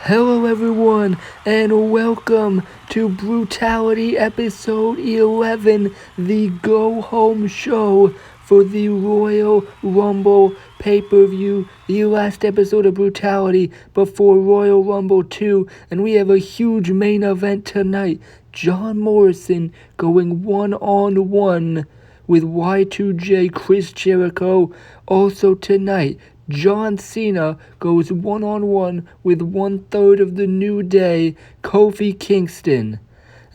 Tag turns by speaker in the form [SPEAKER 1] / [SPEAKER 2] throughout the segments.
[SPEAKER 1] Hello everyone, and welcome to Brutality episode 11, the go-home show for the Royal Rumble pay-per-view, the last episode of Brutality before Royal Rumble 2, and we have a huge main event tonight. John Morrison going one-on-one with Y2J Chris Jericho. Also tonight, John Cena goes one-on-one with one-third of the New Day, Kofi Kingston.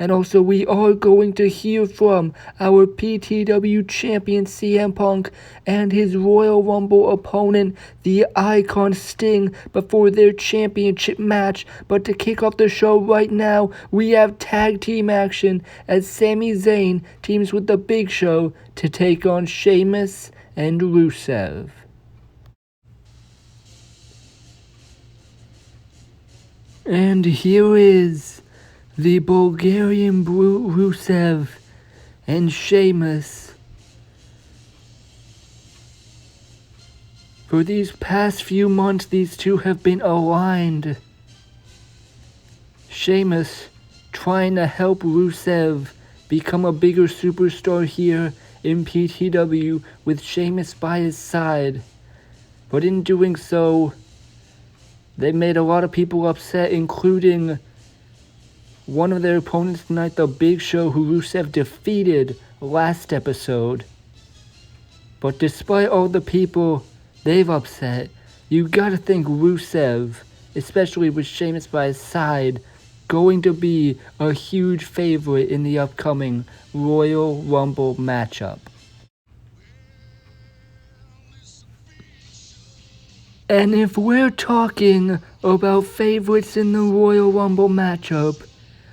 [SPEAKER 1] And also we are going to hear from our PTW champion CM Punk and his Royal Rumble opponent, the Icon Sting, before their championship match. But to kick off the show right now, we have tag team action as Sami Zayn teams with the Big Show to take on Sheamus and Rusev. And here is the Bulgarian Brute Rusev and Sheamus. For these past few months, these two have been aligned. Sheamus trying to help Rusev become a bigger superstar here in PTW with Sheamus by his side. But in doing so, they made a lot of people upset, including one of their opponents tonight, the Big Show, who Rusev defeated last episode. But despite all the people they've upset, you gotta think Rusev, especially with Sheamus by his side, going to be a huge favorite in the upcoming Royal Rumble matchup. And if we're talking about favorites in the Royal Rumble matchup,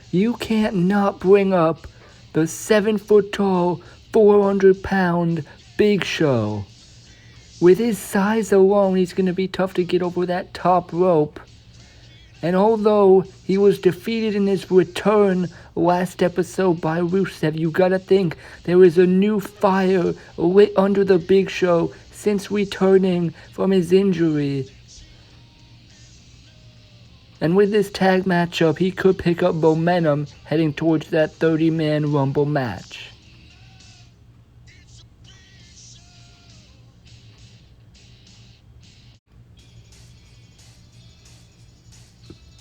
[SPEAKER 1] you can't not bring up the 7-foot-tall, 400-pound Big Show. With his size alone, he's going to be tough to get over that top rope. And although he was defeated in his return last episode by Rusev, you gotta think there is a new fire lit under the Big Show since returning from his injury. And with this tag matchup, he could pick up momentum heading towards that 30-man Rumble match.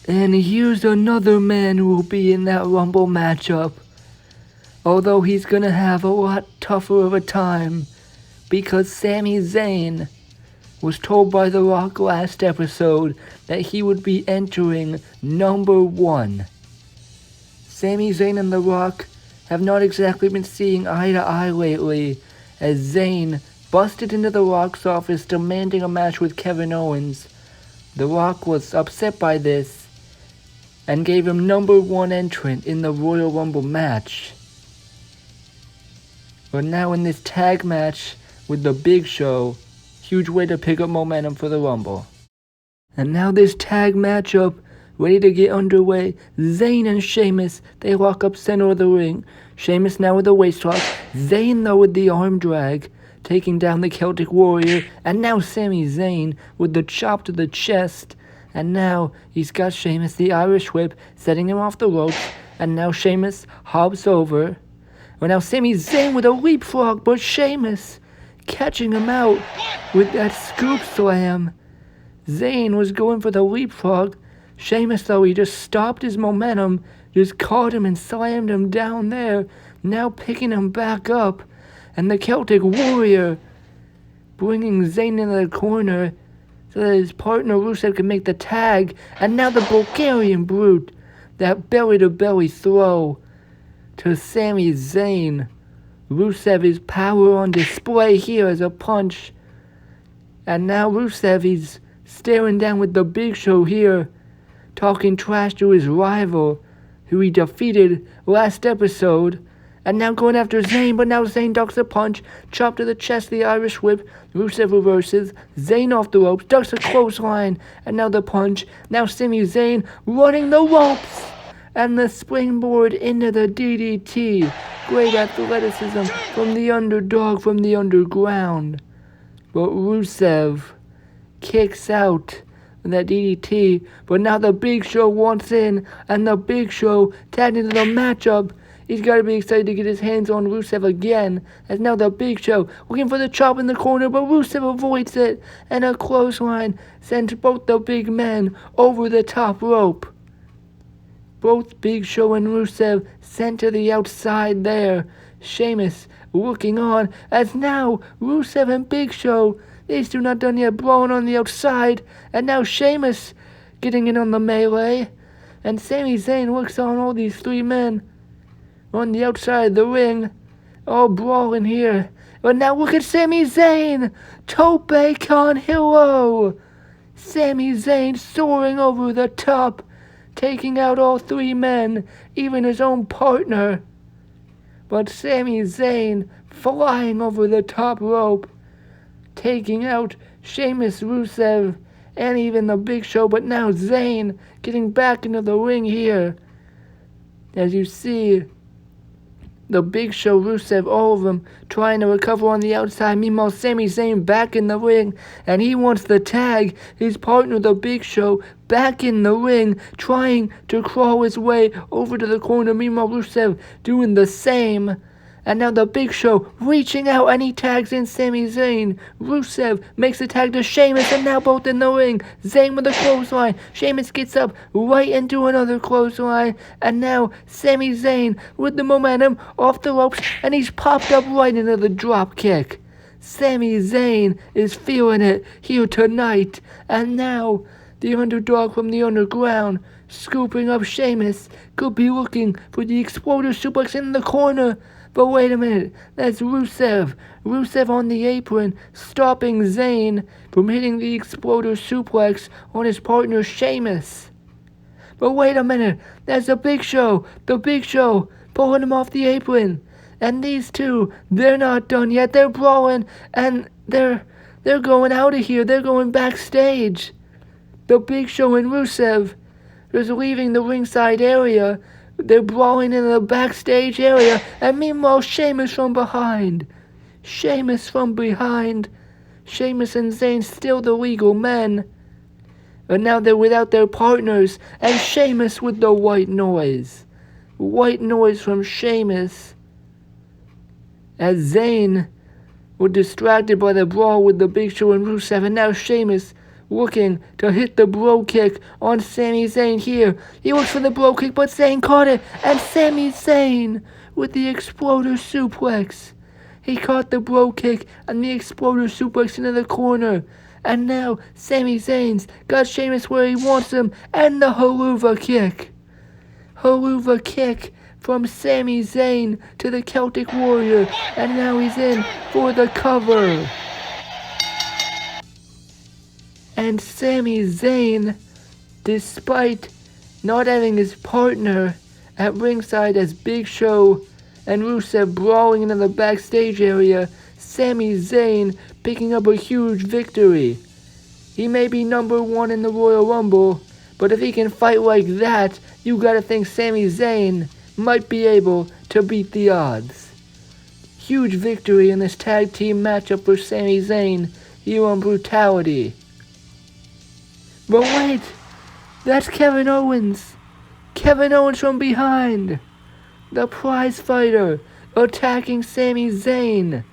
[SPEAKER 1] And here's another man who will be in that Rumble matchup, although he's gonna have a lot tougher of a time, because Sami Zayn was told by The Rock last episode that he would be entering number 1. Sami Zayn and The Rock have not exactly been seeing eye to eye lately, as Zayn busted into The Rock's office demanding a match with Kevin Owens. The Rock was upset by this and gave him number 1 entrant in the Royal Rumble match. But now in this tag match with the Big Show, huge way to pick up momentum for the Rumble. And now this tag matchup, ready to get underway. Zayn and Sheamus, they lock up center of the ring. Sheamus now with the waist lock. Zayn though with the arm drag, taking down the Celtic Warrior. And now Sami Zayn with the chop to the chest. And now he's got Sheamus, the Irish Whip, setting him off the ropes. And now Sheamus hops over. And now Sami Zayn with a leapfrog, but Sheamus catching him out with that scoop slam. Zayn was going for the leapfrog. Sheamus, though, he just stopped his momentum, just caught him and slammed him down there, now picking him back up. And the Celtic Warrior bringing Zayn into the corner so that his partner Rusev can make the tag. And now the Bulgarian Brute, that belly-to-belly throw to Sami Zayn. Rusev is power on display here as a punch. And now Rusev, he's staring down with the Big Show here, talking trash to his rival, who he defeated last episode. And now going after Zayn, but now Zayn ducks a punch, chop to the chest, the Irish Whip. Rusev reverses, Zayn off the ropes, ducks a clothesline, and now the punch. Now Sami Zayn running the ropes, and the springboard into the DDT. Great athleticism from the underdog from the underground. But Rusev kicks out with that DDT, but now the Big Show wants in, and the Big Show tagged into the matchup. He's got to be excited to get his hands on Rusev again, as now the Big Show looking for the chop in the corner, but Rusev avoids it, and a clothesline sends both the big men over the top rope. Both Big Show and Rusev sent to the outside there. Sheamus looking on, as now Rusev and Big Show, these two not done yet, brawling on the outside, and now Sheamus getting in on the melee, and Sami Zayn looks on all these three men on the outside of the ring, all brawling here. But now look at Sami Zayn! Tope con Hilo! Sami Zayn soaring over the top, taking out all three men, even his own partner. But Sami Zayn flying over the top rope, taking out Sheamus, Rusev, and even the Big Show. But now Zayn getting back into the ring here. As you see, the Big Show, Rusev, all of them trying to recover on the outside. Meanwhile, Sami Zayn back in the ring, and he wants to tag his partner, the Big Show, back in the ring, trying to crawl his way over to the corner. Meanwhile, Rusev doing the same. And now the Big Show reaching out, and he tags in Sami Zayn. Rusev makes the tag to Sheamus, and now both in the ring. Zayn with a clothesline. Sheamus gets up right into another clothesline. And now Sami Zayn with the momentum off the ropes, and he's popped up right into the drop kick. Sami Zayn is feeling it here tonight. And now the underdog from the underground, scooping up Sheamus, could be looking for the exploder suplex in the corner. But wait a minute, that's Rusev. Rusev on the apron, stopping Zayn from hitting the exploder suplex on his partner Sheamus. But wait a minute, that's the Big Show. The Big Show pulling him off the apron. And these two, they're not done yet. They're brawling, and they're going out of here. They're going backstage. The Big Show and Rusev is leaving the ringside area. They're brawling in the backstage area, and meanwhile Sheamus from behind. Sheamus from behind. Sheamus and Zayn still the legal men. But now they're without their partners, and Sheamus with the white noise. White noise from Sheamus. As Zayn was distracted by the brawl with the Big Show and Rusev, and now Sheamus looking to hit the bro kick on Sami Zayn here. He looks for the bro kick, but Zayn caught it, and Sami Zayn with the exploder suplex. He caught the bro kick and the exploder suplex into the corner. And now Sami Zayn's got Sheamus where he wants him, and the haluva kick. Haluva kick from Sami Zayn to the Celtic Warrior, and now he's in for the cover. And Sami Zayn, despite not having his partner at ringside as Big Show and Rusev brawling into the backstage area, Sami Zayn picking up a huge victory. He may be number one in the Royal Rumble, but if he can fight like that, you gotta think Sami Zayn might be able to beat the odds. Huge victory in this tag team matchup for Sami Zayn here on Brutality. But wait, that's Kevin Owens. Kevin Owens from behind. The prize fighter attacking Sami Zayn.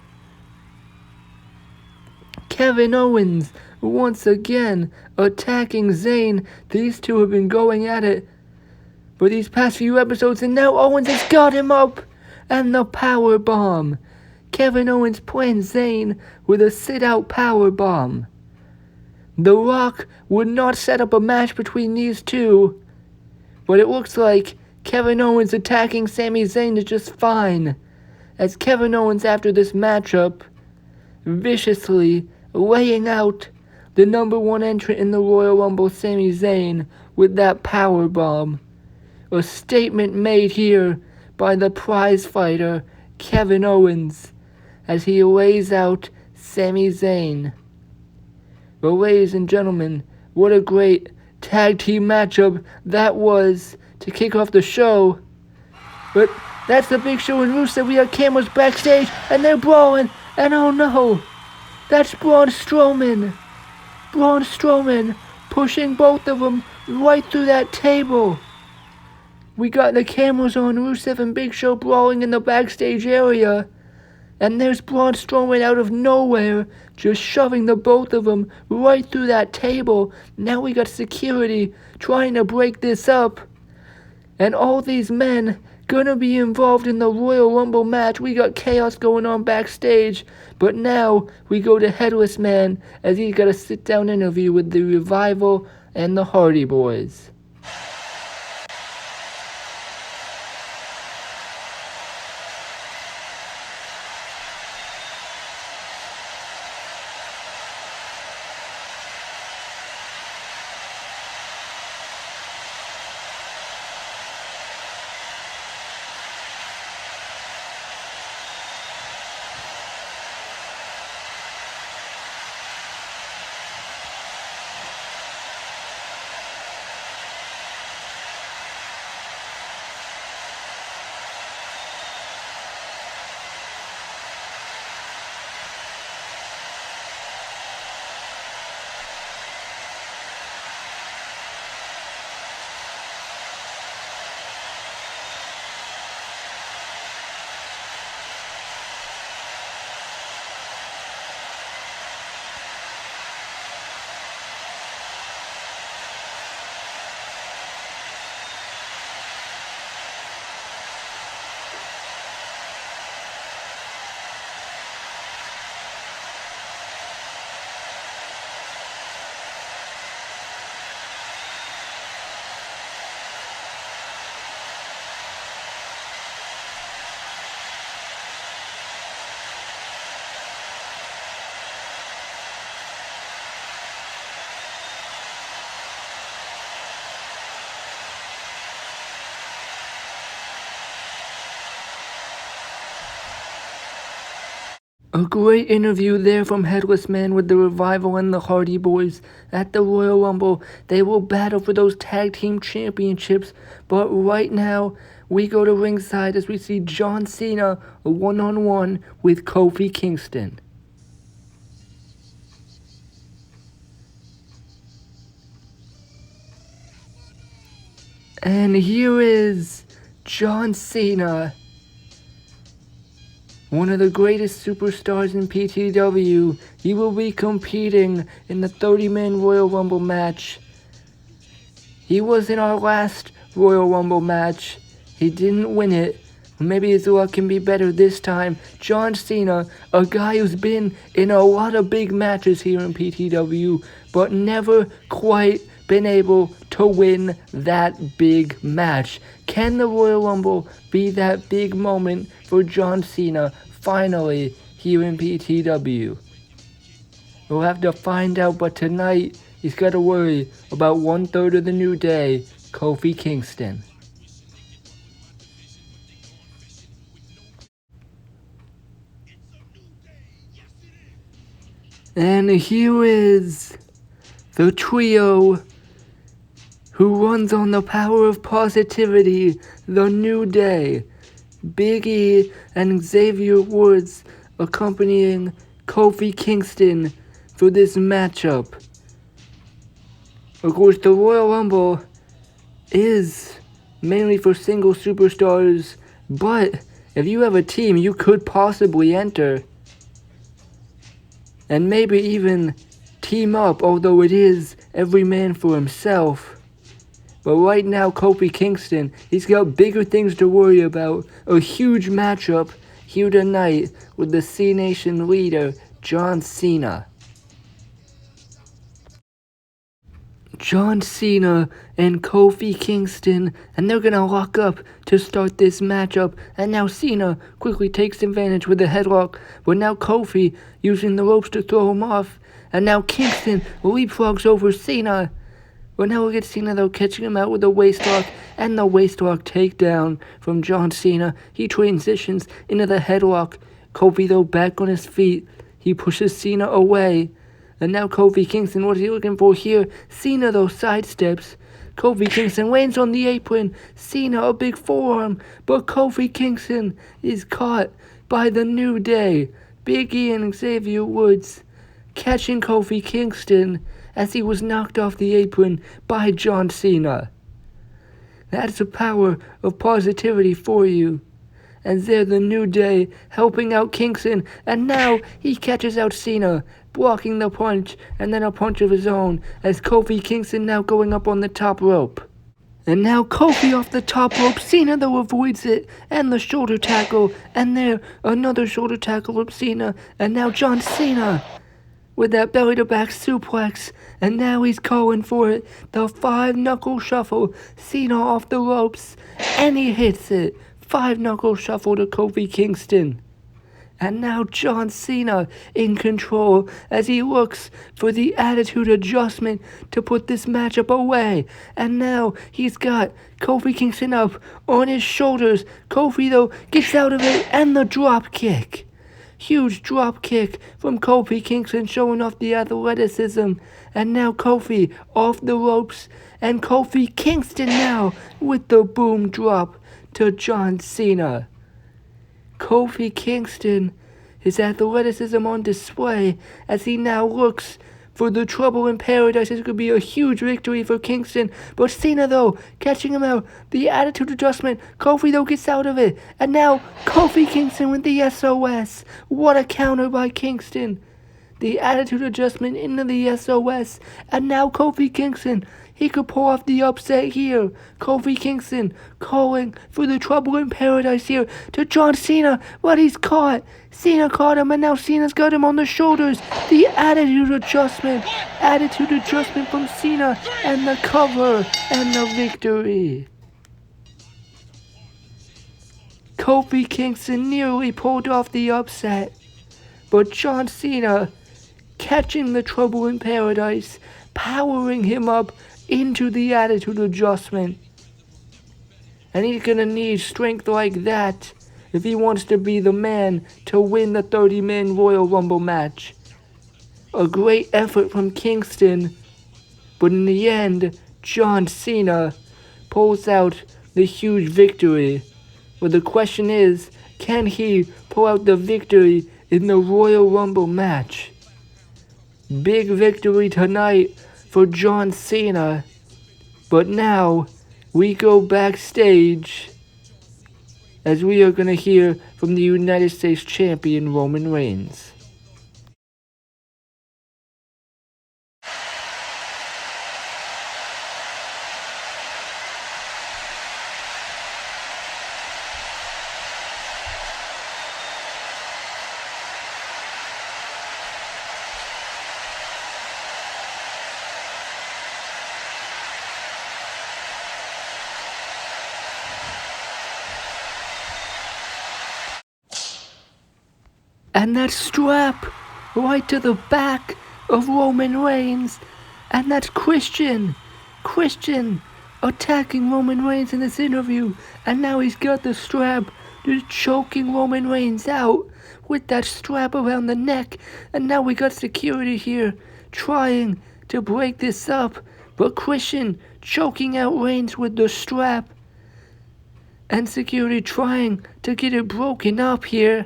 [SPEAKER 1] Kevin Owens once again attacking Zayn. These two have been going at it for these past few episodes, and now Owens has got him up. And the power bomb. Kevin Owens playing Zayn with a sit-out power bomb. The Rock would not set up a match between these two, but it looks like Kevin Owens attacking Sami Zayn is just fine, as Kevin Owens after this matchup viciously laying out the number one entrant in the Royal Rumble, Sami Zayn, with that power bomb. A statement made here by the prize fighter Kevin Owens as he lays out Sami Zayn. But ladies and gentlemen, what a great tag team matchup that was to kick off the show. But that's the Big Show and Rusev. We have cameras backstage, and they're brawling. And oh no, that's Braun Strowman. Braun Strowman pushing both of them right through that table. We got the cameras on Rusev and Big Show brawling in the backstage area. And there's Braun Strowman out of nowhere, just shoving the both of them right through that table. Now we got security trying to break this up. And all these men gonna be involved in the Royal Rumble match. We got chaos going on backstage. But now we go to Headless Man as he's got a sit-down interview with the Revival and the Hardy Boys. A great interview there from Headless Man with the Revival and the Hardy Boys. At the Royal Rumble, they will battle for those tag team championships, but right now, we go to ringside as we see John Cena one-on-one with Kofi Kingston. And here is John Cena, one of the greatest superstars in PTW. He will be competing in the 30-man Royal Rumble match. He was in our last Royal Rumble match. He didn't win it. Maybe his luck can be better this time. John Cena, a guy who's been in a lot of big matches here in PTW, but never quite been able to win that big match. Can the Royal Rumble be that big moment for John Cena finally here in PTW? We'll have to find out, but tonight he's got to worry about 1/3 of the New Day, Kofi Kingston. And here is the trio who runs on the power of positivity, the New Day. Big E and Xavier Woods accompanying Kofi Kingston for this matchup. Of course, the Royal Rumble is mainly for single superstars, but if you have a team, you could possibly enter and maybe even team up, although it is every man for himself. But right now, Kofi Kingston, he's got bigger things to worry about. A huge matchup here tonight with the C Nation leader, John Cena. John Cena and Kofi Kingston, and they're gonna lock up to start this matchup. And now Cena quickly takes advantage with a headlock, but now Kofi using the ropes to throw him off. And now Kingston leapfrogs over Cena. But now we get Cena though catching him out with a waistlock, and the waistlock takedown from John Cena. He transitions into the headlock. Kofi though back on his feet. He pushes Cena away. And now Kofi Kingston, what is he looking for here? Cena though sidesteps. Kofi Kingston lands on the apron. Cena a big forearm. But Kofi Kingston is caught by the New Day. Big E and Xavier Woods catching Kofi Kingston as he was knocked off the apron by John Cena. That's the power of positivity for you. And there the New Day helping out Kingston, and now he catches out Cena, blocking the punch, and then a punch of his own, as Kofi Kingston now going up on the top rope. And now Kofi off the top rope, Cena though avoids it, and the shoulder tackle, and there, another shoulder tackle of Cena, and now John Cena with that belly-to-back suplex, and now he's calling for it, the 5-knuckle shuffle, Cena off the ropes, and he hits it, 5-knuckle shuffle to Kofi Kingston. And now John Cena in control as he looks for the attitude adjustment to put this matchup away. And now he's got Kofi Kingston up on his shoulders. Kofi though gets out of it, and the drop kick. Huge drop kick from Kofi Kingston showing off the athleticism. And now Kofi off the ropes, and Kofi Kingston now with the boom drop to John Cena. Kofi Kingston, his athleticism on display as he now looks for the Trouble in Paradise. This could be a huge victory for Kingston, but Cena though catching him out, the attitude adjustment. Kofi though gets out of it, and now Kofi Kingston with the SOS. What a counter by Kingston. The attitude adjustment into the SOS, and now Kofi Kingston, he could pull off the upset here. Kofi Kingston calling for the Trouble in Paradise here to John Cena, but he's caught. Cena caught him, and now Cena's got him on the shoulders. The attitude adjustment from Cena, and the cover, and the victory. Kofi Kingston nearly pulled off the upset, but John Cena catching the Trouble in Paradise, powering him up into the attitude adjustment. And he's gonna need strength like that if he wants to be the man to win the 30-man Royal Rumble match. A great effort from Kingston, but in the end, John Cena pulls out the huge victory. But the question is, can he pull out the victory in the Royal Rumble match? Big victory tonight for John Cena. But now we go backstage as we are going to hear from the United States Champion Roman Reigns. And that strap right to the back of Roman Reigns. And that's Christian attacking Roman Reigns in this interview. And now he's got the strap, just choking Roman Reigns out with that strap around the neck. And now we got security here trying to break this up. But Christian choking out Reigns with the strap. And security trying to get it broken up here.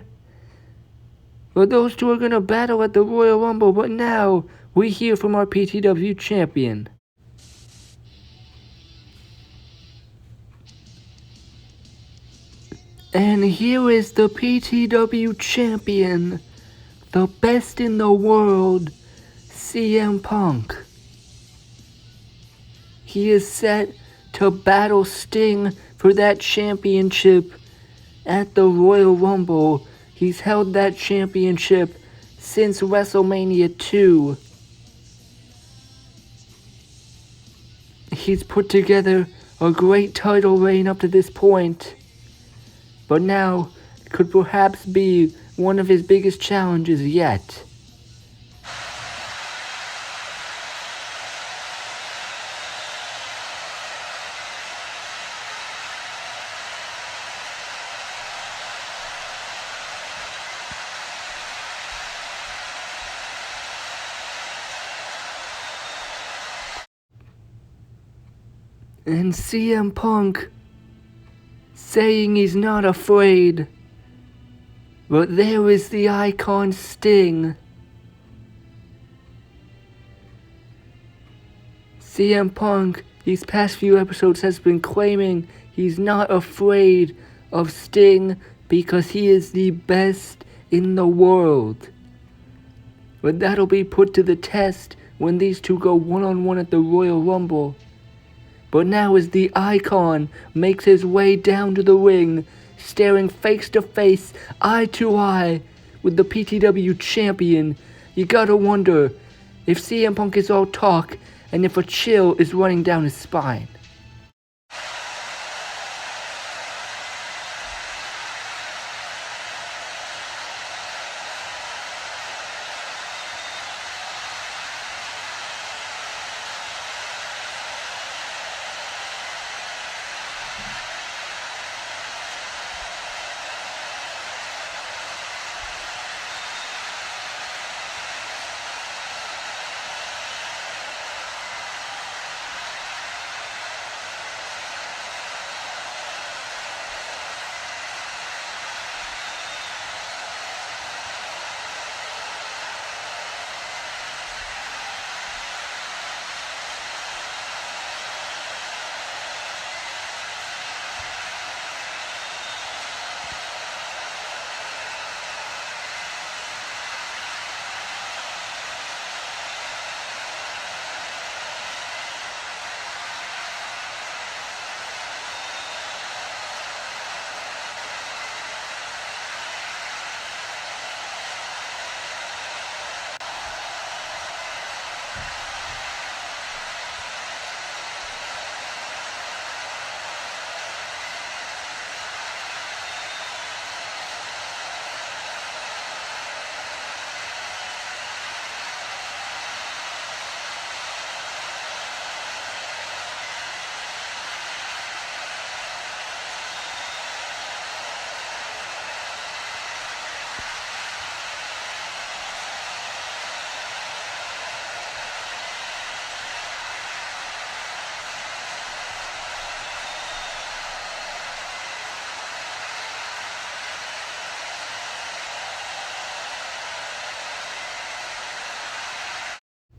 [SPEAKER 1] But those two are going to battle at the Royal Rumble, but now we hear from our PTW champion. And here is the PTW champion, the best in the world, CM Punk. He is set to battle Sting for that championship at the Royal Rumble. He's held that championship since WrestleMania 2. He's put together a great title reign up to this point, but now could perhaps be one of his biggest challenges yet. And CM Punk saying he's not afraid. But there is the icon Sting. CM Punk, these past few episodes, has been claiming he's not afraid of Sting because he is the best in the world. But that'll be put to the test when these two go one-on-one at the Royal Rumble. But now as the Icon makes his way down to the ring, staring face to face, eye to eye with the PTW champion, you gotta wonder if CM Punk is all talk and if a chill is running down his spine.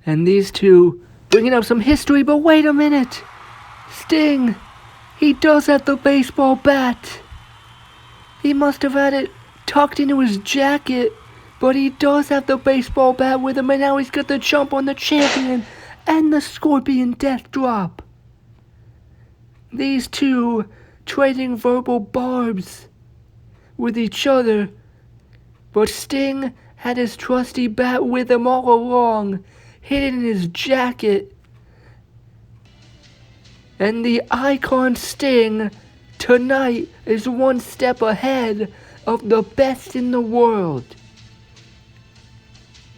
[SPEAKER 1] And these two bringing up some history, but wait a minute! Sting! He does have the baseball bat! He must have had it tucked into his jacket, but he does have the baseball bat with him, and now he's got the jump on the champion and the Scorpion Death Drop. These two trading verbal barbs with each other, but Sting had his trusty bat with him all along, hidden in his jacket. And the Icon Sting tonight is one step ahead of the best in the world.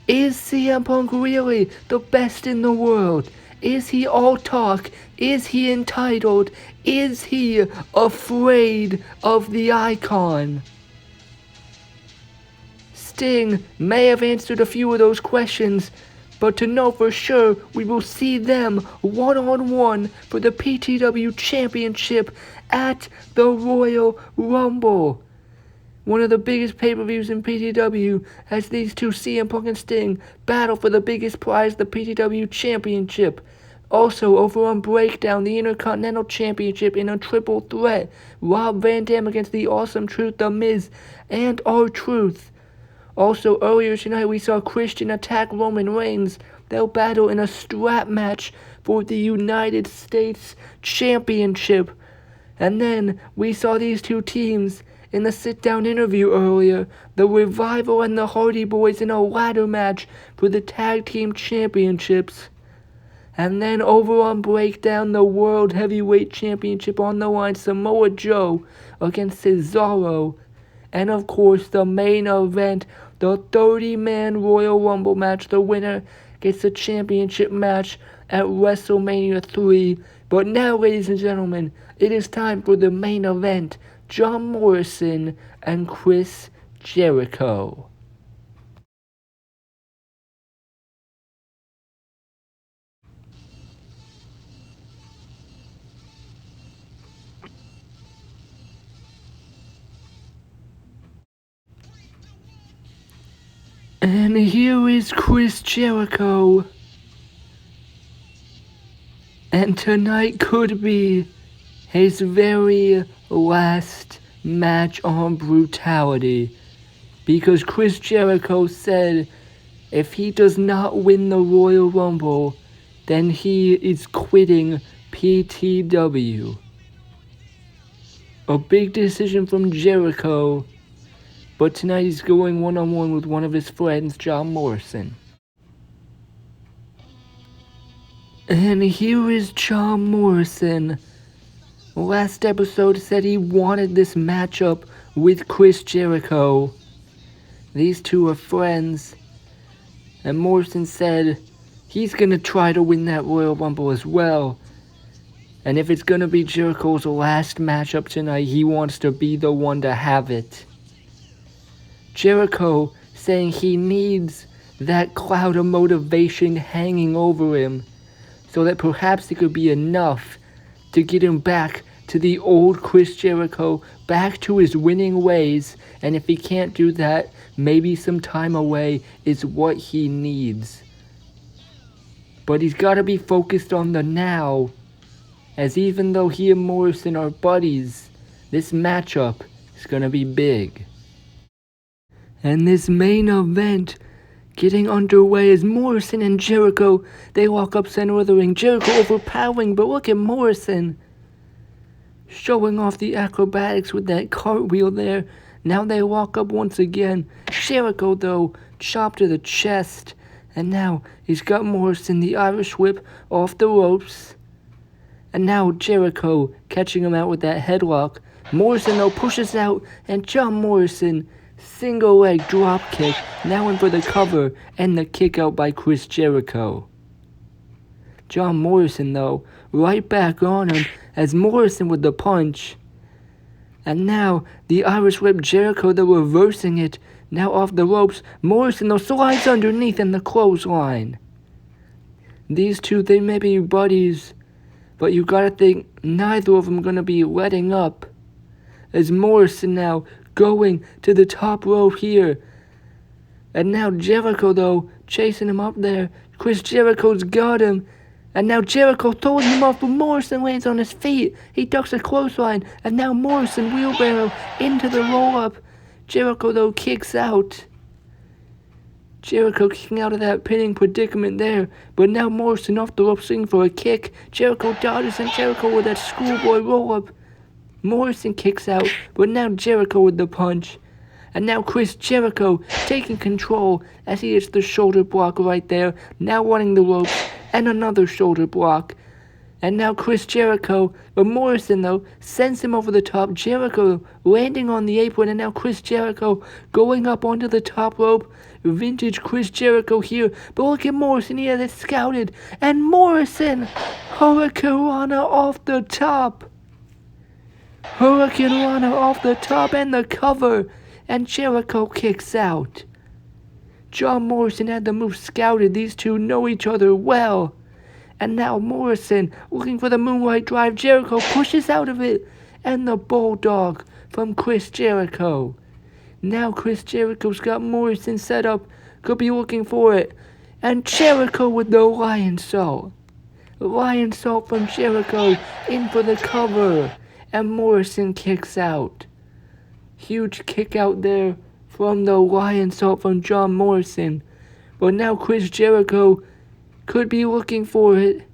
[SPEAKER 1] Is CM Punk really the best in the world? Is he all talk? Is he entitled? Is he afraid of the Icon? Sting may have answered a few of those questions, but to know for sure, we will see them one-on-one for the PTW Championship at the Royal Rumble. One of the biggest pay-per-views in PTW as these two, CM Punk and Sting, battle for the biggest prize, the PTW Championship. Also, over on Breakdown, the Intercontinental Championship in a triple threat. Rob Van Dam against the Awesome Truth, The Miz, and R-Truth. Also, earlier tonight, we saw Christian attack Roman Reigns. They'll battle in a strap match for the United States Championship. And then, we saw these two teams in the sit-down interview earlier. The Revival and the Hardy Boys in a ladder match for the Tag Team Championships. And then, over on Breakdown, the World Heavyweight Championship on the line. Samoa Joe against Cesaro. And of course, the main event, the 30-man Royal Rumble match. The winner gets the championship match at WrestleMania 3. But now, ladies and gentlemen, it is time for the main event. John Morrison and Chris Jericho. And here is Chris Jericho. And tonight could be his very last match on Brutality, because Chris Jericho said if he does not win the Royal Rumble, then he is quitting PTW. A big decision from Jericho, but tonight he's going one-on-one with one of his friends, John Morrison. And here is John Morrison. Last episode said he wanted this matchup with Chris Jericho. These two are friends. And Morrison said he's gonna try to win that Royal Rumble as well. And if it's gonna be Jericho's last matchup tonight, he wants to be the one to have it. Jericho saying he needs that cloud of motivation hanging over him, so that perhaps it could be enough to get him back to the old Chris Jericho, back to his winning ways. And if he can't do that, maybe some time away is what he needs. But he's got to be focused on the now, as even though he and Morrison are buddies, this matchup is going to be big. And this main event getting underway as Morrison and Jericho, they walk up center of the ring. Jericho overpowering, but look at Morrison showing off the acrobatics with that cartwheel there. Now they walk up once again. Jericho, though, chopped to the chest. And now he's got Morrison, the Irish whip, off the ropes. And now Jericho catching him out with that headlock. Morrison, though, pushes out, and John Morrison, single leg drop kick, now in for the cover, and the kick out by Chris Jericho. John Morrison, though, right back on him, as Morrison with the punch. And now the Irish whip, Jericho, they're reversing it, now off the ropes. Morrison, though, slides underneath in the clothesline. These two, they may be buddies, but you gotta think neither of them gonna be letting up. As Morrison now going to the top rope here. And now Jericho, though, chasing him up there. Chris Jericho's got him. And now Jericho throwing him off, but Morrison lands on his feet. He ducks a clothesline. And now Morrison wheelbarrow into the roll-up. Jericho, though, kicks out. Jericho kicking out of that pinning predicament there. But now Morrison off the rope swinging for a kick. Jericho dodges, and Jericho with that schoolboy roll-up. Morrison kicks out, but now Jericho with the punch. And now Chris Jericho taking control as he hits the shoulder block right there. Now running the ropes, and another shoulder block. And now Chris Jericho, but Morrison, though, sends him over the top. Jericho landing on the apron, and now Chris Jericho going up onto the top rope. Vintage Chris Jericho here, but look at Morrison, he has it scouted. And Morrison, Hurricanrana off the top. Hurricanrana off the top and the cover, and Jericho kicks out. John Morrison had the move scouted. These two know each other well. And now Morrison looking for the moonlight drive. Jericho pushes out of it, and the bulldog from Chris Jericho. Now Chris Jericho's got Morrison set up, could be looking for it. And Jericho with the lion salt. Lion salt from Jericho in for the cover. And Morrison kicks out. Huge kick out there from the lion salt from John Morrison. But now Chris Jericho could be looking for it.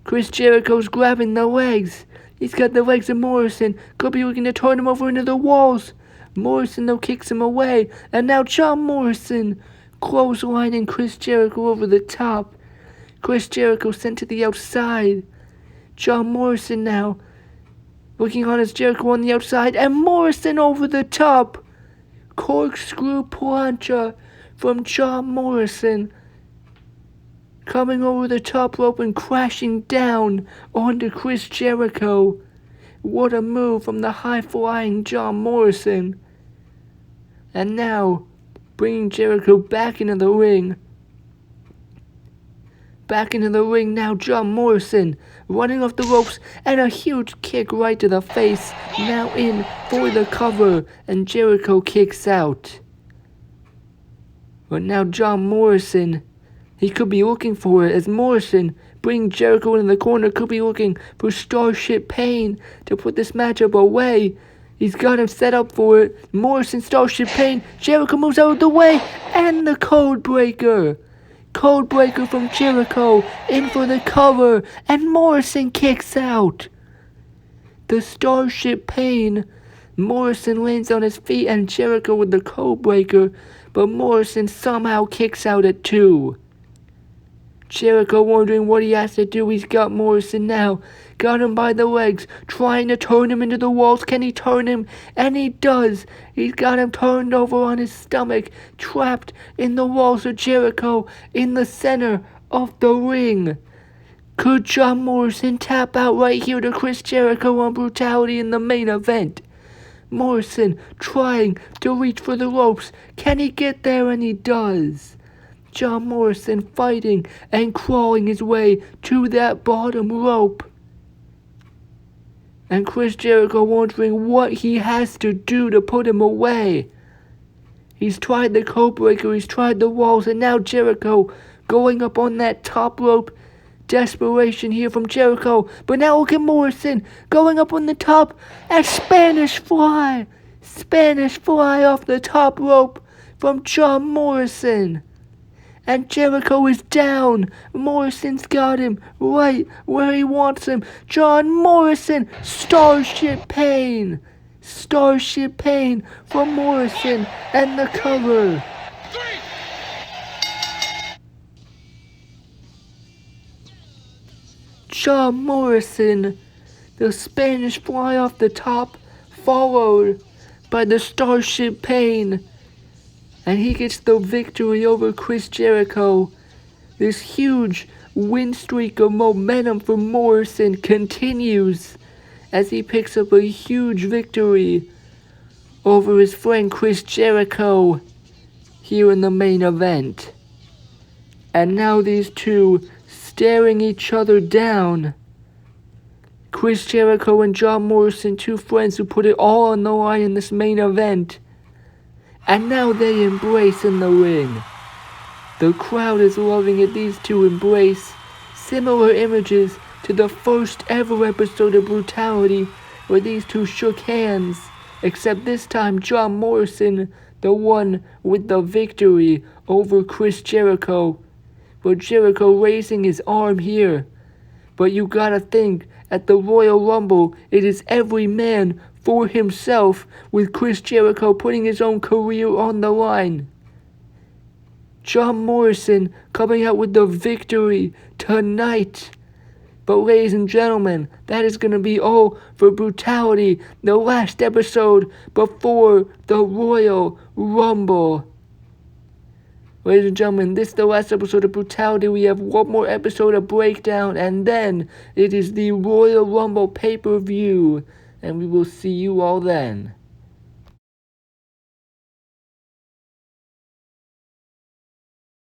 [SPEAKER 1] Chris Jericho's grabbing the legs. He's got the legs of Morrison. Could be looking to turn him over into the walls. Morrison, though, kicks him away. And now John Morrison clotheslining Chris Jericho over the top. Chris Jericho sent to the outside. John Morrison now looking on as Jericho on the outside, and Morrison over the top. Corkscrew plancha from John Morrison. Coming over the top rope and crashing down onto Chris Jericho. What a move from the high-flying John Morrison. And now, bringing Jericho back into the ring. Back into the ring now, John Morrison running off the ropes, and a huge kick right to the face. Now in for the cover, and Jericho kicks out. But now John Morrison He could be looking for it, as Morrison, bringing Jericho in the corner, could be looking for Starship Pain to put this matchup away. He's got him set up for it. Morrison, Starship Pain, Jericho moves out of the way, and the Codebreaker. Codebreaker from Jericho, in for the cover, and Morrison kicks out. The Starship Pain. Morrison lands on his feet and Jericho with the Codebreaker, but Morrison somehow kicks out at 2. Jericho wondering what he has to do. He's got Morrison now. Got him by the legs, trying to turn him into the walls. Can he turn him? And he does. He's got him turned over on his stomach, trapped in the walls of Jericho, in the center of the ring. Could John Morrison tap out right here to Chris Jericho on Brutality in the main event? Morrison trying to reach for the ropes. Can he get there? And he does. John Morrison fighting and crawling his way to that bottom rope. And Chris Jericho wondering what he has to do to put him away. He's tried the Codebreaker, he's tried the walls, and now Jericho going up on that top rope. Desperation here from Jericho, but now look at Morrison going up on the top. A Spanish fly off the top rope from John Morrison. And Jericho is down. Morrison's got him right where he wants him. John Morrison, Starship Pain. Starship Pain from Morrison and the cover. John Morrison, the Spanish fly off the top, followed by the Starship Pain. And he gets the victory over Chris Jericho. This huge win streak of momentum for Morrison continues as he picks up a huge victory over his friend Chris Jericho here in the main event. And now these two staring each other down. Chris Jericho and John Morrison, two friends who put it all on the line in this main event. And now they embrace in the ring. The crowd is loving it. These two embrace. Similar images to the first ever episode of Brutality where these two shook hands. Except this time John Morrison, the one with the victory over Chris Jericho. But Jericho raising his arm here. But you gotta think, at the Royal Rumble, it is every man for himself, with Chris Jericho putting his own career on the line. John Morrison coming out with the victory tonight. But ladies and gentlemen, that is going to be all for Brutality, the last episode before the Royal Rumble. Ladies and gentlemen, this is the last episode of Brutality. We have one more episode of Breakdown, and then it is the Royal Rumble pay-per-view. And we will see you all then.